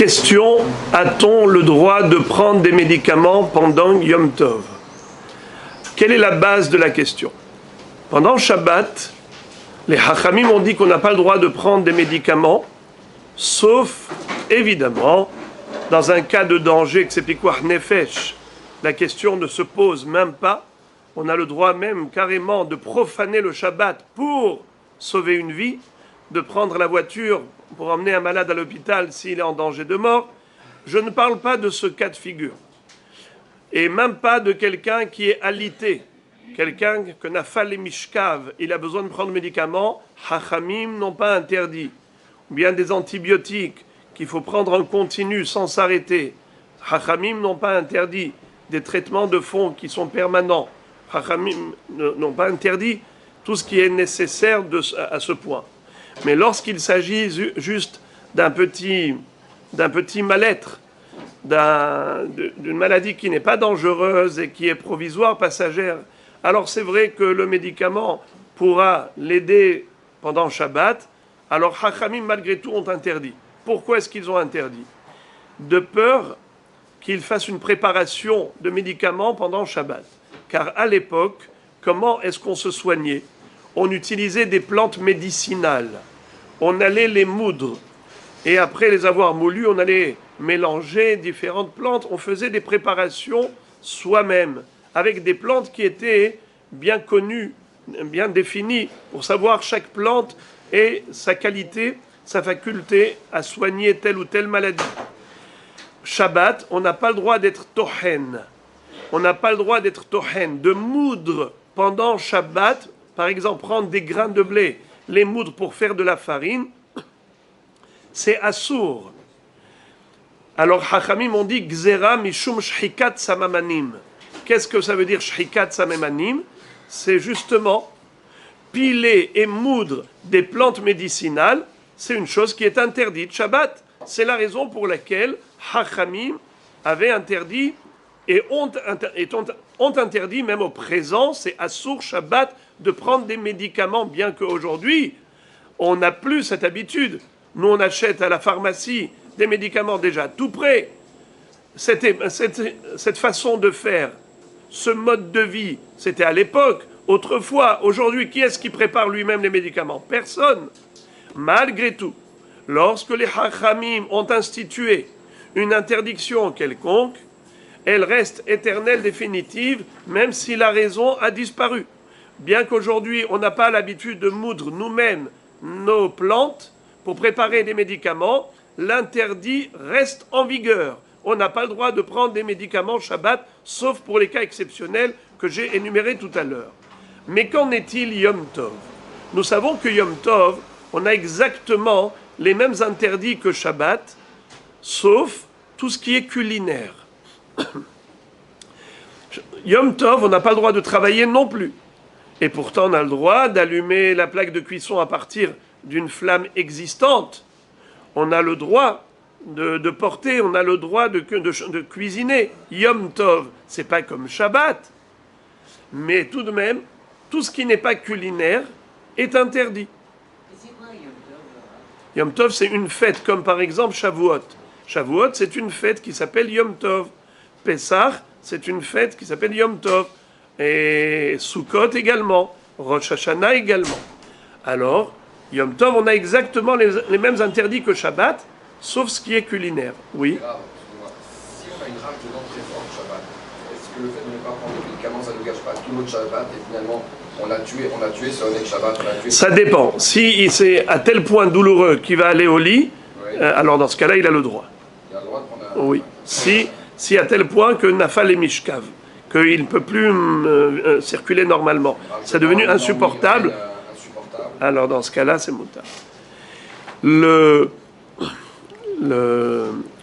Question, a-t-on le droit de prendre des médicaments pendant Yom Tov? Quelle est la base de la question? Pendant Shabbat, les Hachamim ont dit qu'on n'a pas le droit de prendre des médicaments, sauf, évidemment, dans un cas de danger, que c'est Pikuach Nefesh. La question ne se pose même pas. On a le droit même carrément de profaner le Shabbat pour sauver une vie, de prendre la voiture pour emmener un malade à l'hôpital s'il est en danger de mort. Je ne parle pas de ce cas de figure. Et même pas de quelqu'un qui est alité. Quelqu'un que Nafal et Mishkav, il a besoin de prendre médicaments, Hachamim n'ont pas interdit. Ou bien des antibiotiques qu'il faut prendre en continu sans s'arrêter. Hachamim n'ont pas interdit. Des traitements de fond qui sont permanents. Hachamim n'ont pas interdit tout ce qui est nécessaire à ce point. Mais lorsqu'il s'agit juste d'un petit mal-être, d'une maladie qui n'est pas dangereuse et qui est provisoire, passagère, alors c'est vrai que le médicament pourra l'aider pendant Shabbat. Alors Hachamim malgré tout ont interdit. Pourquoi est-ce qu'ils ont interdit? De peur qu'il fasse une préparation de médicaments pendant Shabbat. Car à l'époque, comment est-ce qu'on se soignait? On utilisait des plantes médicinales. On allait les moudre. Et après les avoir moulues, on allait mélanger différentes plantes. On faisait des préparations soi-même, avec des plantes qui étaient bien connues, bien définies, pour savoir chaque plante et sa qualité, sa faculté à soigner telle ou telle maladie. Shabbat, on n'a pas le droit d'être tohen. On n'a pas le droit d'être tohen, de moudre pendant Shabbat. Par exemple, prendre des grains de blé, les moudre pour faire de la farine, c'est assour. Alors, Hachamim ont dit Gzera mishum shchikat samamanim. Qu'est-ce que ça veut dire shchikat samamanim? C'est justement piler et moudre des plantes médicinales, c'est une chose qui est interdite Shabbat. C'est la raison pour laquelle Hachamim avait interdit et ont interdit, même au présent, c'est assour Shabbat, de prendre des médicaments, bien qu'aujourd'hui, on n'a plus cette habitude. Nous, on achète à la pharmacie des médicaments déjà tout prêts. Cette façon de faire, ce mode de vie, c'était à l'époque. Autrefois, aujourd'hui, qui est-ce qui prépare lui-même les médicaments? Personne. Malgré tout, lorsque les Hachamim ont institué une interdiction quelconque, elle reste éternelle, définitive, même si la raison a disparu. Bien qu'aujourd'hui, on n'a pas l'habitude de moudre nous-mêmes nos plantes pour préparer des médicaments, l'interdit reste en vigueur. On n'a pas le droit de prendre des médicaments Shabbat, sauf pour les cas exceptionnels que j'ai énumérés tout à l'heure. Mais qu'en est-il Yom Tov? Nous savons que Yom Tov, on a exactement les mêmes interdits que Shabbat, sauf tout ce qui est culinaire. Yom Tov, on n'a pas le droit de travailler non plus. Et pourtant, on a le droit d'allumer la plaque de cuisson à partir d'une flamme existante. On a le droit de porter, on a le droit de cuisiner. Yom Tov, c'est pas comme Shabbat. Mais tout de même, tout ce qui n'est pas culinaire est interdit. Yom Tov, c'est une fête, comme par exemple Shavuot. Shavuot, c'est une fête qui s'appelle Yom Tov. Pessah, c'est une fête qui s'appelle Yom Tov. Et Sukkot également. Rosh Hashanah également. Alors, Yom Tov, on a exactement les mêmes interdits que Shabbat, sauf ce qui est culinaire. Oui. Si on a une rage de dents très forte Shabbat, est-ce que le fait de ne pas prendre des médicaments, ça ne gâche pas tout notre Shabbat et finalement on l'a tué sur le Shabbat, on l'a tué. Ça dépend. Si c'est à tel point douloureux qu'il va aller au lit, oui. Alors dans ce cas-là, il a le droit. Il a le droit de prendre un... Oui. Si à tel point que Nafal et Mishkav, qu'il ne peut plus circuler normalement. C'est devenu insupportable. Alors dans ce cas-là, c'est moutar.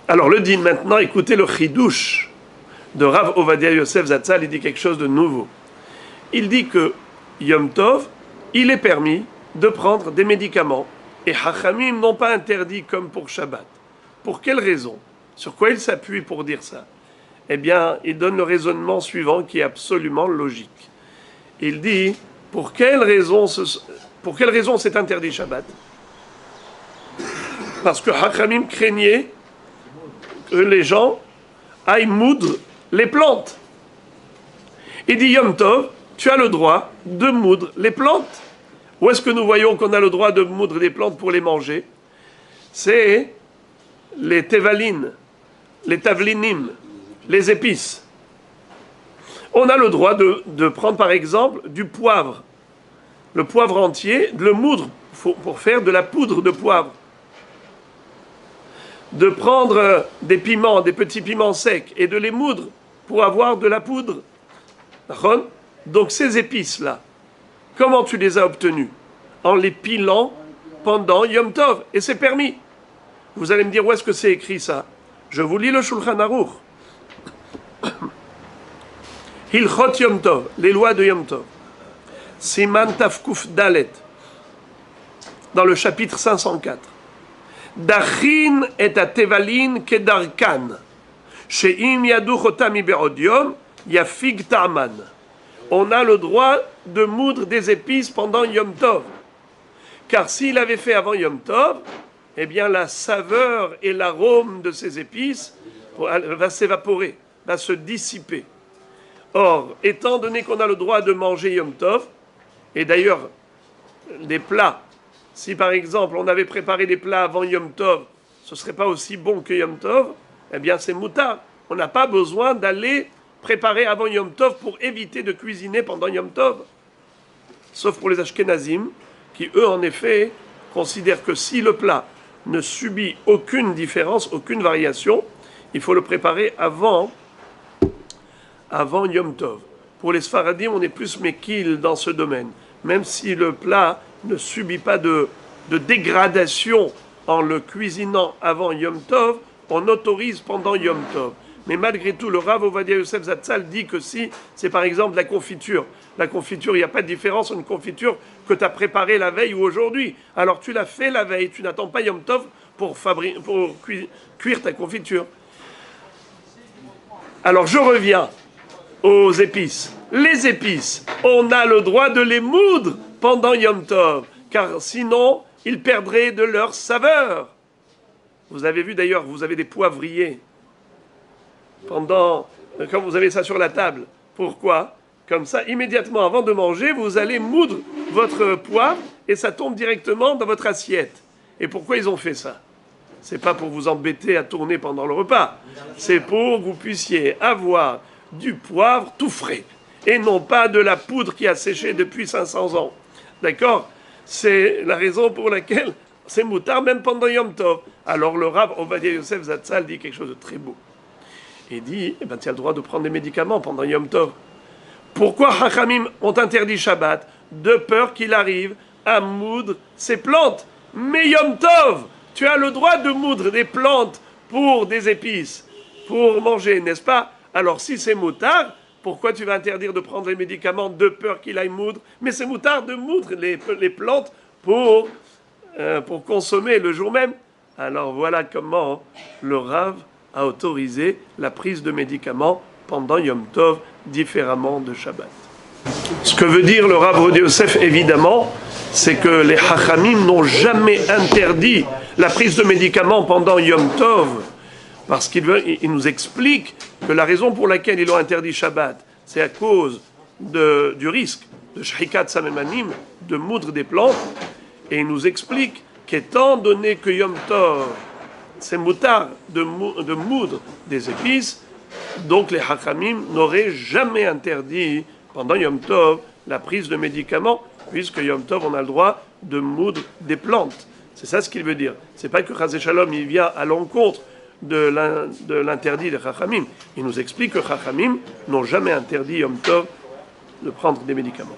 Alors le din maintenant, écoutez le chidouche de Rav Ovadia Yosef Zatzal, il dit quelque chose de nouveau. Il dit que Yom Tov, il est permis de prendre des médicaments. Et Hachamim n'ont pas interdit comme pour Shabbat. Pour quelle raison? Sur quoi il s'appuie pour dire ça? Eh bien, il donne le raisonnement suivant qui est absolument logique. Il dit, pour quelle raison c'est interdit Shabbat? Parce que Hachamim craignait que les gens aillent moudre les plantes. Il dit Yom Tov, tu as le droit de moudre les plantes. Où est-ce que nous voyons qu'on a le droit de moudre des plantes pour les manger? C'est les tevalines, les tavlinim, les épices. On a le droit de prendre par exemple du poivre, le poivre entier, de le moudre pour faire de la poudre de poivre. De prendre des piments, des petits piments secs et de les moudre pour avoir de la poudre. Donc ces épices-là, comment tu les as obtenues? En les pilant pendant Yom Tov. Et c'est permis. Vous allez me dire où est-ce que c'est écrit ça? Je vous lis le Shulchan Aruch. Hilchot Yom Tov, les lois de Yom Tov. Siman Tafkuf Dalet, dans le chapitre 504. Dachin et atevalin kedarkan, she'im yadu chotami be'od yom, yafig ta'aman. On a le droit de moudre des épices pendant Yom Tov. Car s'il avait fait avant Yom Tov, eh bien la saveur et l'arôme de ces épices va s'évaporer, va se dissiper. Or, étant donné qu'on a le droit de manger Yom Tov, et d'ailleurs, des plats, si par exemple on avait préparé des plats avant Yom Tov, ce ne serait pas aussi bon que Yom Tov, eh bien c'est moutard. On n'a pas besoin d'aller préparer avant Yom Tov pour éviter de cuisiner pendant Yom Tov. Sauf pour les Ashkenazim, qui eux en effet considèrent que si le plat ne subit aucune différence, aucune variation, il faut le préparer avant Yom Tov. Pour les Sfaradim, on est plus mekil dans ce domaine. Même si le plat ne subit pas de dégradation en le cuisinant avant Yom Tov, on autorise pendant Yom Tov. Mais malgré tout, le Rav Ovadia Yosef Zatzal dit que si c'est par exemple la confiture, il n'y a pas de différence entre une confiture que tu as préparée la veille ou aujourd'hui. Alors tu l'as fait la veille, tu n'attends pas Yom Tov pour cuire ta confiture. Alors je reviens aux épices. Les épices, on a le droit de les moudre pendant Yom Tov, car sinon, ils perdraient de leur saveur. Vous avez vu d'ailleurs, vous avez des poivriers, quand vous avez ça sur la table. Pourquoi? Comme ça, immédiatement avant de manger, vous allez moudre votre poivre et ça tombe directement dans votre assiette. Et pourquoi ils ont fait ça? C'est pas pour vous embêter à tourner pendant le repas. C'est pour que vous puissiez avoir du poivre tout frais et non pas de la poudre qui a séché depuis 500 ans. D'accord? C'est la raison pour laquelle c'est moutard même pendant Yom Tov. Alors le Rav Ovadia Yosef Zatzal dit quelque chose de très beau. Il dit, tu as le droit de prendre des médicaments pendant Yom Tov. Pourquoi Chachamim ont interdit Shabbat? De peur qu'il arrive à moudre ces plantes. Mais Yom Tov, tu as le droit de moudre des plantes pour des épices, pour manger, n'est-ce pas? Alors si c'est moutard, pourquoi tu vas interdire de prendre les médicaments de peur qu'il aille moudre? Mais c'est moutard de moudre les plantes pour consommer le jour même. Alors voilà comment le Rav a autorisé la prise de médicaments pendant Yom Tov, différemment de Shabbat. Ce que veut dire le Rav Ovadia Yosef, évidemment, c'est que les Chachamim n'ont jamais interdit la prise de médicaments pendant Yom Tov, parce qu'il nous explique que la raison pour laquelle ils ont interdit Shabbat, c'est à cause du risque de shrikat samemanim, de moudre des plantes, et il nous explique qu'étant donné que Yom Tov, c'est moutard de moudre des épices, donc les Hachamim n'auraient jamais interdit pendant Yom Tov la prise de médicaments, puisque Yom Tov on a le droit de moudre des plantes. C'est ça ce qu'il veut dire. C'est pas que Chazé Shalom il vient à l'encontre de l'interdit des Chachamim. Il nous explique que Chachamim n'ont jamais interdit Yom Tov de prendre des médicaments.